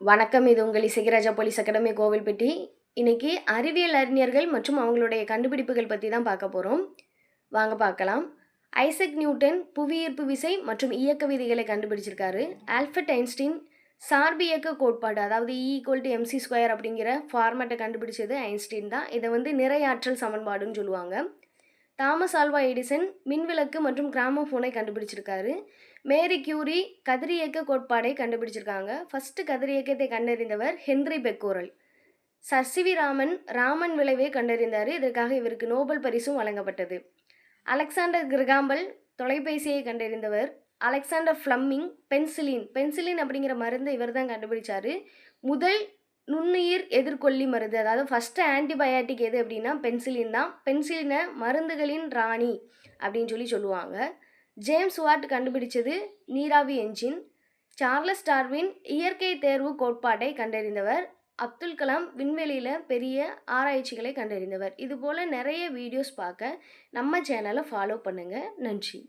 வணக்கம். இது உங்கள் இசைராஜா போலீஸ் அகாடமி கோவில்பட்டி. இன்னைக்கு அறிவியல் அறிஞர்கள் மற்றும் அவங்களுடைய கண்டுபிடிப்புகள் பற்றி தான் பார்க்க போகிறோம். வாங்க பார்க்கலாம். ஐசக் நியூட்டன் புவியீர்ப்பு விசை மற்றும் இயக்க விதிகளை கண்டுபிடிச்சிருக்காரு. ஆல்பர்ட் ஐன்ஸ்டீன் சார்பு இயக்க கோட்பாடு, அதாவது E=mc² அப்படிங்கிற ஃபார்மேட்டை கண்டுபிடிச்சது ஐன்ஸ்டீன் தான். இதை நிறையாற்றல் சமன்பாடுன்னு சொல்லுவாங்க. தாமஸ் ஆல்வா எடிசன் மின்விளக்கு மற்றும் கிராமோஃபோனை கண்டுபிடிச்சிருக்காரு. மேரி கியூரி கதிரியக்க கோட்பாடை கண்டுபிடிச்சிருக்காங்க. ஃபஸ்ட்டு கதிரியக்கத்தை கண்டறிந்தவர் ஹென்றி பெக்கோரல். சர் ராமன் விளைவை கண்டறிந்தார். இதற்காக இவருக்கு நோபல் பரிசும் வழங்கப்பட்டது. அலெக்சாண்டர் கிரகாம்பல் தொலைபேசியை கண்டறிந்தவர். அலெக்சாண்டர் ஃப்ளம்மிங் பென்சிலின் அப்படிங்கிற மருந்தை இவர் தான் கண்டுபிடிச்சார். முதல் நுண்ணுயிர் எதிர்கொல்லி மருந்து, அதாவது ஃபஸ்ட்டு ஆன்டிபயாட்டிக் எது அப்படின்னா பென்சிலின் தான். பென்சிலினை மருந்துகளின் ராணி அப்படின்னு சொல்லுவாங்க. ஜேம்ஸ் வாட் கண்டுபிடிச்சது நீராவி என்ஜின். சார்லஸ் டார்வின் இயற்கை தேர்வு கோட்பாட்டை கண்டறிந்தவர். அப்துல் கலாம் விண்வெளியில் பெரிய ஆராய்ச்சிகளை கண்டறிந்தவர். இதுபோல் நிறைய வீடியோஸ் பார்க்க நம்ம சேனலை ஃபாலோ பண்ணுங்கள். நன்றி.